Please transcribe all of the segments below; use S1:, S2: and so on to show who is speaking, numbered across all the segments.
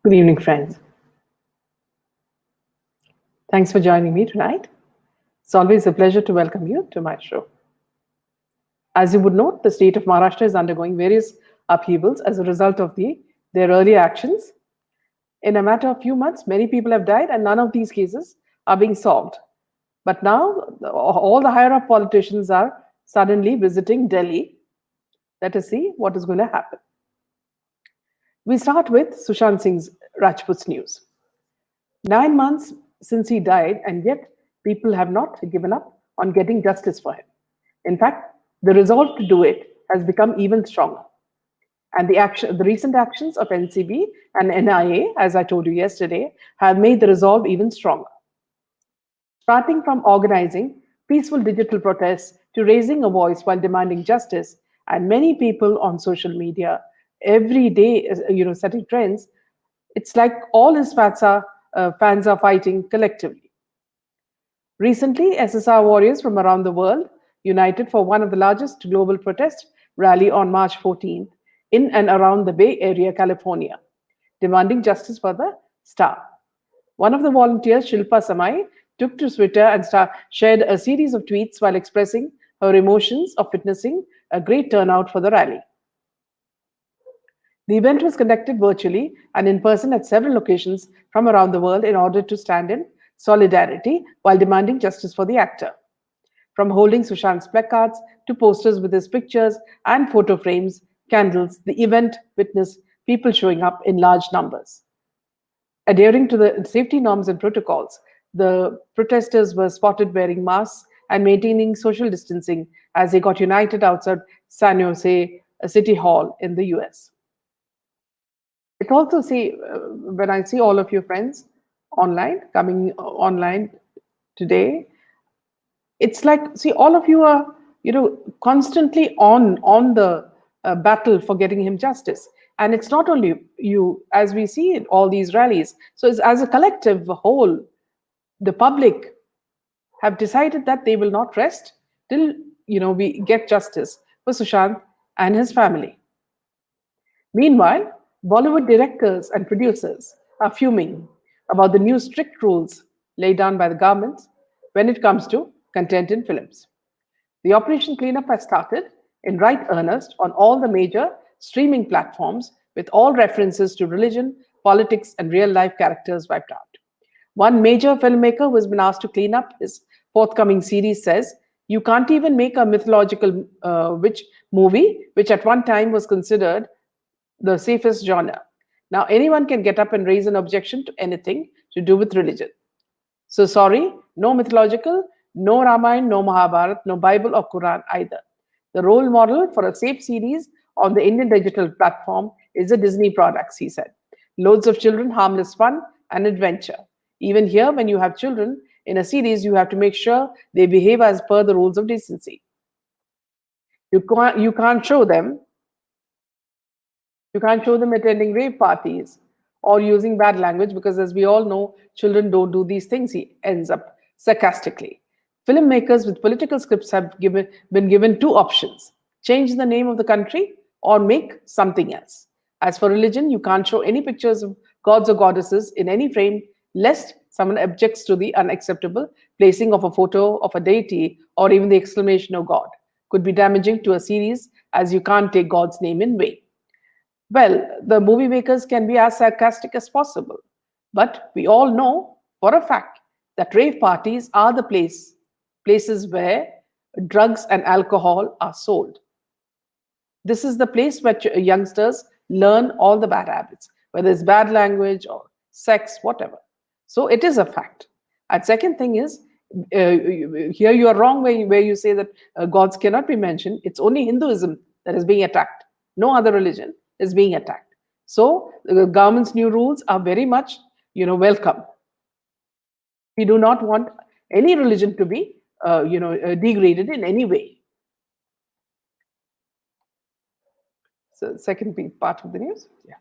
S1: Good evening, friends. Thanks for joining me tonight. It's always a pleasure to welcome you to my show. As you would know, the state of Maharashtra is undergoing various upheavals as a result of their early actions. In a matter of few months, many people have died, and none of these cases are being solved. But now, all the higher up politicians are suddenly visiting Delhi. Let us see what is going to happen. We start with Sushant Singh's Rajput's news. 9 months since he died, and yet people have not given up on getting justice for him. In fact, the resolve to do it has become even stronger. And the recent actions of NCB and NIA, as I told you yesterday, have made the resolve even stronger. Starting from organizing peaceful digital protests to raising a voice while demanding justice, and many people on social media every day, setting trends, it's like all his fans are fighting collectively. Recently, SSR warriors from around the world united for one of the largest global protest rally on March 14th in and around the Bay Area, California, demanding justice for the star. One of the volunteers, Shilpa Samai, took to Twitter and shared a series of tweets while expressing her emotions of witnessing a great turnout for the rally. The event was conducted virtually and in person at several locations from around the world in order to stand in solidarity while demanding justice for the actor. From holding Sushant's placards to posters with his pictures and photo frames, candles, the event witnessed people showing up in large numbers. Adhering to the safety norms and protocols, the protesters were spotted wearing masks and maintaining social distancing as they got united outside San Jose City Hall in the US. It also when I see all of your friends coming online today, it's like, see, all of you are, constantly on the battle for getting him justice. And it's not only you, as we see in all these rallies. So it's, as a collective whole, the public have decided that they will not rest till, we get justice for Sushant and his family. Meanwhile, Bollywood directors and producers are fuming about the new strict rules laid down by the government when it comes to content in films. The Operation Cleanup has started in right earnest on all the major streaming platforms, with all references to religion, politics, and real life characters wiped out. One major filmmaker who has been asked to clean up his forthcoming series says, "You can't even make a mythological witch movie, which at one time was considered the safest genre. Now anyone can get up and raise an objection to anything to do with religion. So sorry, no mythological, no Ramayana, no Mahabharata, no Bible or Quran either. The role model for a safe series on the Indian digital platform is the Disney products," he said. "Loads of children, harmless fun and adventure. Even here, when you have children in a series, you have to make sure they behave as per the rules of decency. You can't show them attending rave parties or using bad language because, as we all know, children don't do these things," he ends up sarcastically. Filmmakers with political scripts have been given two options: change the name of the country or make something else. As for religion, you can't show any pictures of gods or goddesses in any frame, lest someone objects to the unacceptable placing of a photo of a deity, or even the exclamation of God could be damaging to a series, as you can't take God's name in vain. Well, the movie makers can be as sarcastic as possible, but we all know for a fact that rave parties are the places where drugs and alcohol are sold. This is the place where youngsters learn all the bad habits, whether it's bad language or sex, whatever. So it is a fact. And second thing is, here you are wrong where you say that gods cannot be mentioned. It's only Hinduism that is being attacked. No other religion is being attacked. So the government's new rules are very much, welcome. We do not want any religion to be, degraded in any way. So second part of the news. Yeah.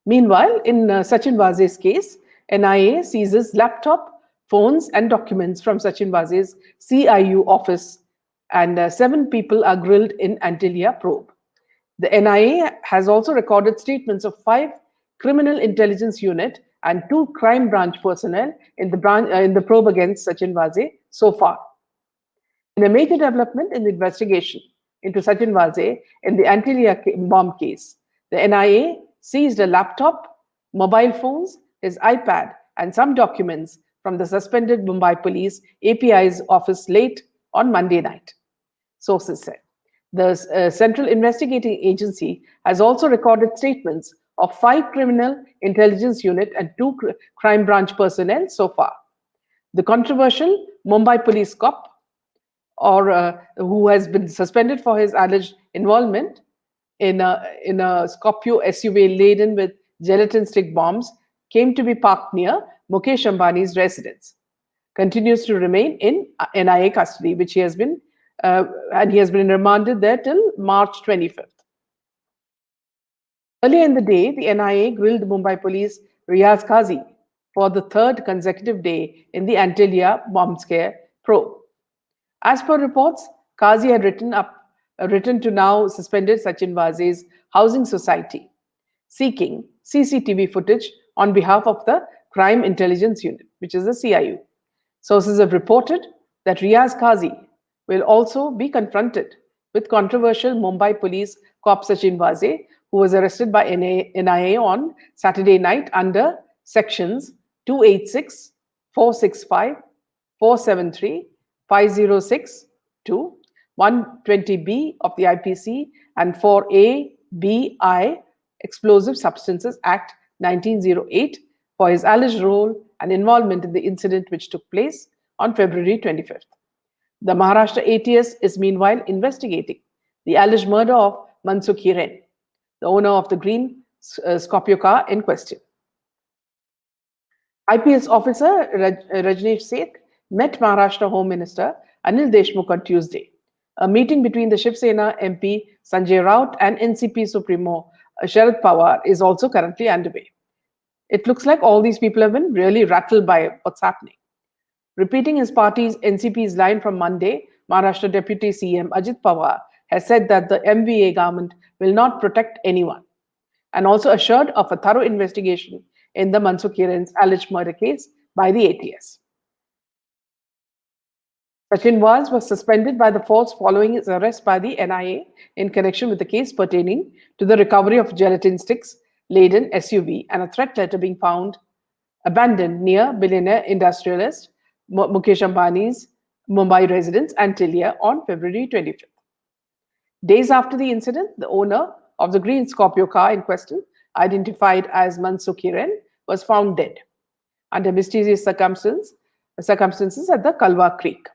S1: Meanwhile, in Sachin Vaze's case, NIA seizes laptop, phones, and documents from Sachin Vaze's CIU office, and 7 people are grilled in Antilia probe. The NIA has also recorded statements of 5 Criminal Intelligence Unit, and 2 crime branch personnel in the probe against Sachin Vaze so far. In a major development in the investigation into Sachin Vaze in the Antilia bomb case, the NIA seized a laptop, mobile phones, his iPad, and some documents from the suspended Mumbai Police API's office late on Monday night, sources said. The Central Investigating Agency has also recorded statements of 5 criminal intelligence unit and 2 crime branch personnel so far. The controversial Mumbai police cop, who has been suspended for his alleged involvement in a Scorpio SUV laden with gelatin stick bombs, came to be parked near Mukesh Ambani's residence, continues to remain in NIA custody, which he has been remanded there till March 25th. Earlier in the day, the NIA grilled Mumbai police Riaz Qazi for the 3rd consecutive day in the Antilia bomb scare probe. As per reports, Qazi had written to now suspended Sachin Vaze's housing society, seeking CCTV footage on behalf of the Crime Intelligence Unit, which is the CIU. Sources have reported that Riaz Qazi will also be confronted with controversial Mumbai police cop Sachin Vaze, who was arrested by NIA on Saturday night under sections 286, 465, 473, 506 to 120B of the IPC and 4A-BI Explosive Substances Act 1908 for his alleged role and involvement in the incident which took place on February 25th. The Maharashtra ATS is meanwhile investigating the alleged murder of Mansukh Hiren, the owner of the green Scorpio car in question. IPS officer Rajneesh Seth met Maharashtra Home Minister Anil Deshmukh on Tuesday. A meeting between the Shiv Sena MP Sanjay Raut and NCP Supremo Sharad Pawar is also currently underway. It looks like all these people have been really rattled by what's happening. Repeating his party's NCP's line from Monday, Maharashtra Deputy CM Ajit Pawar has said that the MVA government will not protect anyone, and also assured of a thorough investigation in the Mansukh Hiren's alleged murder case by the ATS. Sachin Vaze was suspended by the force following his arrest by the NIA in connection with the case pertaining to the recovery of gelatin sticks laden SUV and a threat letter being found abandoned near billionaire industrialist Mukesh Ambani's Mumbai residence Antilia on February 25th. Days after the incident, the owner of the green Scorpio car in question, identified as Mansukh Hiren, was found dead under mysterious circumstances at the Kalwa Creek.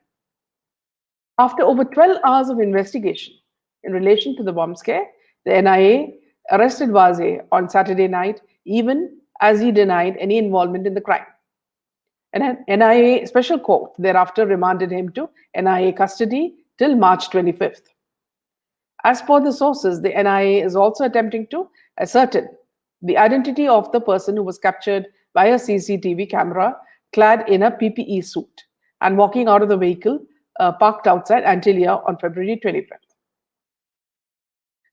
S1: After over 12 hours of investigation in relation to the bomb scare, the NIA arrested Vaze on Saturday night, even as he denied any involvement in the crime. An NIA special court thereafter remanded him to NIA custody till March 25th. As per the sources, the NIA is also attempting to ascertain the identity of the person who was captured by a CCTV camera clad in a PPE suit and walking out of the vehicle parked outside Antilia on February 25th.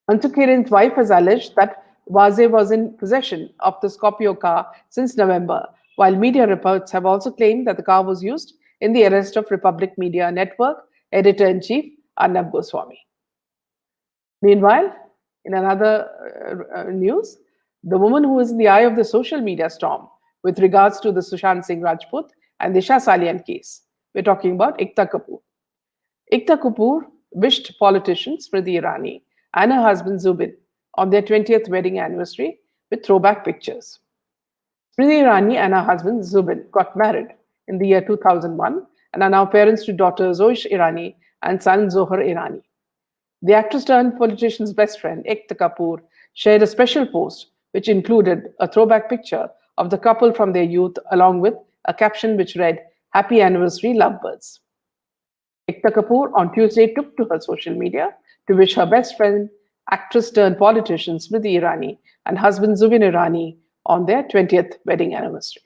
S1: Mansukh Hiren's wife has alleged that Vaze was in possession of the Scorpio car since November, while media reports have also claimed that the car was used in the arrest of Republic Media Network editor-in-chief Arnab Goswami. Meanwhile, in another news, the woman who is in the eye of the social media storm with regards to the Sushant Singh Rajput and Disha Salian case, we're talking about Ekta Kapoor. Ekta Kapoor wished politicians Smriti Irani and her husband Zubin on their 20th wedding anniversary with throwback pictures. Smriti Irani and her husband Zubin got married in the year 2001 and are now parents to daughter Zoish Irani and son Zohar Irani. The actress turned politician's best friend, Ekta Kapoor, shared a special post which included a throwback picture of the couple from their youth along with a caption which read, "Happy Anniversary, Lovebirds." Ekta Kapoor on Tuesday took to her social media to wish her best friend, actress turned politician Smriti Irani and husband Zubin Irani on their 20th wedding anniversary.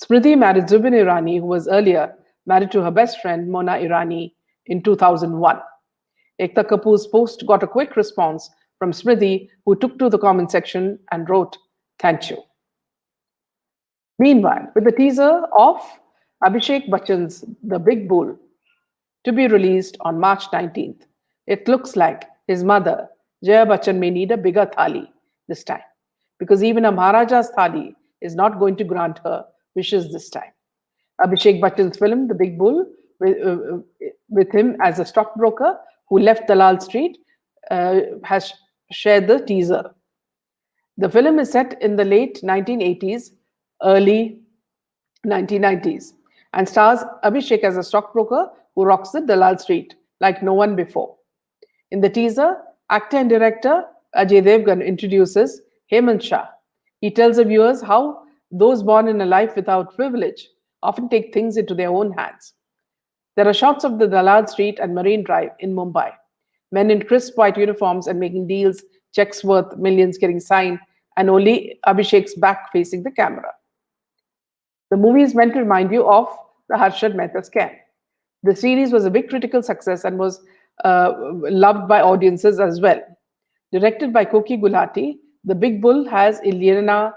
S1: Smriti married Zubin Irani, who was earlier married to her best friend Mona Irani in 2001. Ekta Kapoor's post got a quick response from Smriti, who took to the comment section and wrote, "Thank you." Meanwhile, with the teaser of Abhishek Bachchan's The Big Bull to be released on March 19th, it looks like his mother, Jaya Bachchan, may need a bigger thali this time, because even a Maharaja's thali is not going to grant her wishes this time. Abhishek Bachchan's film, The Big Bull, with him as a stockbroker who left Dalal Street, has shared the teaser. The film is set in the late 1980s, early 1990s, and stars Abhishek as a stockbroker who rocks the Dalal Street like no one before. In the teaser, actor and director Ajay Devgan introduces Hemant Shah. He tells the viewers how those born in a life without privilege often take things into their own hands. There are shots of the Dalal Street and Marine Drive in Mumbai. Men in crisp white uniforms and making deals, checks worth millions getting signed, and only Abhishek's back facing the camera. The movie is meant to remind you of the Harshad Mehta scam. The series was a big critical success and was loved by audiences as well. Directed by Koki Gulati, The Big Bull has Ilyana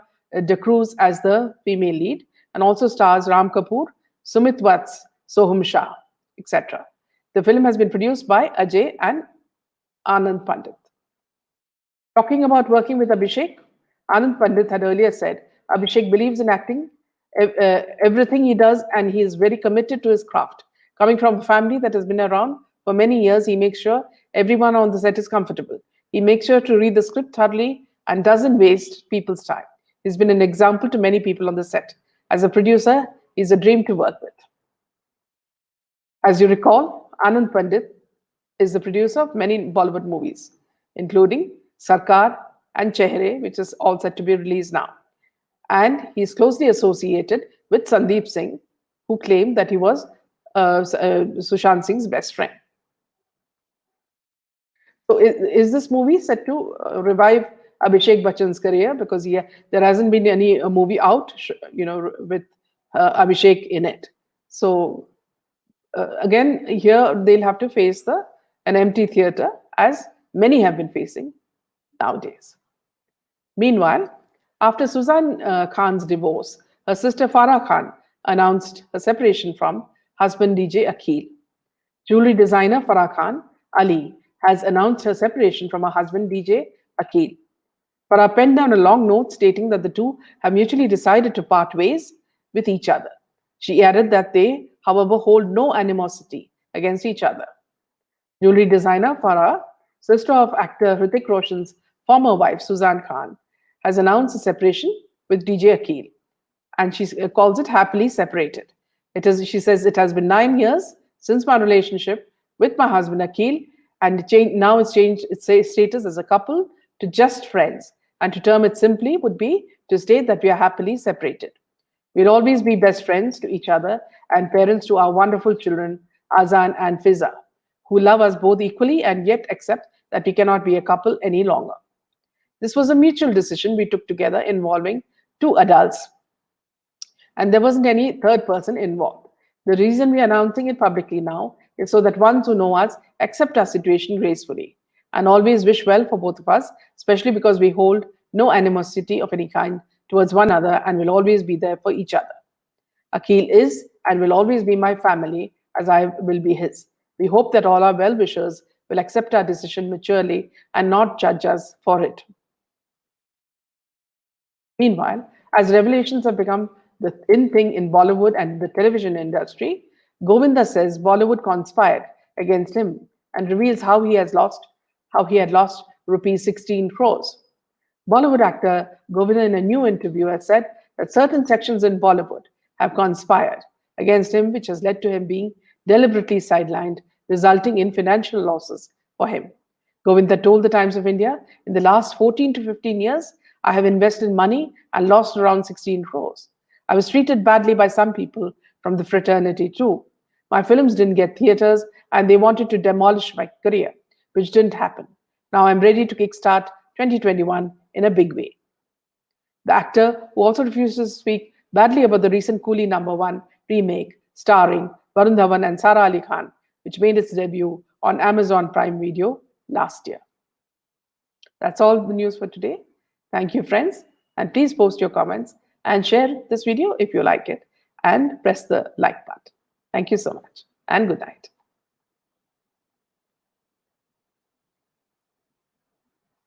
S1: De Cruz as the female lead and also stars Ram Kapoor, Sumit Vats, Soham Shah, etc. The film has been produced by Ajay and Anand Pandit. Talking about working with Abhishek, Anand Pandit had earlier said Abhishek believes in acting, everything he does, and he is very committed to his craft. Coming from a family that has been around for many years, he makes sure everyone on the set is comfortable. He makes sure to read the script thoroughly and doesn't waste people's time. He's been an example to many people on the set. As a producer, he's a dream to work with. As you recall, Anand Pandit is the producer of many Bollywood movies, including Sarkar and Chehre, which is all set to be released now. And he's closely associated with Sandeep Singh, who claimed that he was Sushant Singh's best friend. So, is this movie set to revive Abhishek Bachchan's career? Because there hasn't been any movie out, with Abhishek in it. So, again, here they'll have to face an empty theater, as many have been facing nowadays. Meanwhile, after Suzanne Khan's divorce, her sister Farah Khan announced her separation from husband DJ Akhil. Jewelry designer Farah Khan Ali has announced her separation from her husband DJ Akhil. Farah penned down a long note stating that the two have mutually decided to part ways with each other. She added that they, however, hold no animosity against each other. Jewelry designer Farah, sister of actor Hrithik Roshan's former wife Suzanne Khan, has announced a separation with DJ Akhil, and she calls it happily separated. She says, it has been 9 years since my relationship with my husband Akhil, and now it's changed its status as a couple to just friends. And to term it simply would be to state that we are happily separated. We'll always be best friends to each other and parents to our wonderful children, Azan and Fiza, who love us both equally and yet accept that we cannot be a couple any longer. This was a mutual decision we took together involving two adults, and there wasn't any third person involved. The reason we are announcing it publicly now is so that ones who know us accept our situation gracefully and always wish well for both of us, especially because we hold no animosity of any kind towards one another and will always be there for each other. Akhil is and will always be my family, as I will be his. We hope that all our well-wishers will accept our decision maturely and not judge us for it. Meanwhile, as revelations have become the in thing in Bollywood and the television industry, Govinda says Bollywood conspired against him and reveals how he had lost rupees 16 crores. Bollywood actor Govinda, in a new interview, has said that certain sections in Bollywood have conspired against him, which has led to him being deliberately sidelined, resulting in financial losses for him. Govinda told the Times of India, in the last 14 to 15 years, I have invested money and lost around 16 crores. I was treated badly by some people from the fraternity too. My films didn't get theaters and they wanted to demolish my career, which didn't happen. Now I'm ready to kickstart 2021 in a big way. The actor, who also refuses to speak badly about the recent Coolie #1 remake starring Varun Dhawan and Sara Ali Khan, which made its debut on Amazon Prime Video last year. That's all the news for today. Thank you, friends, and please post your comments And share this video if you like it, and press the like button. Thank you so much, and good night.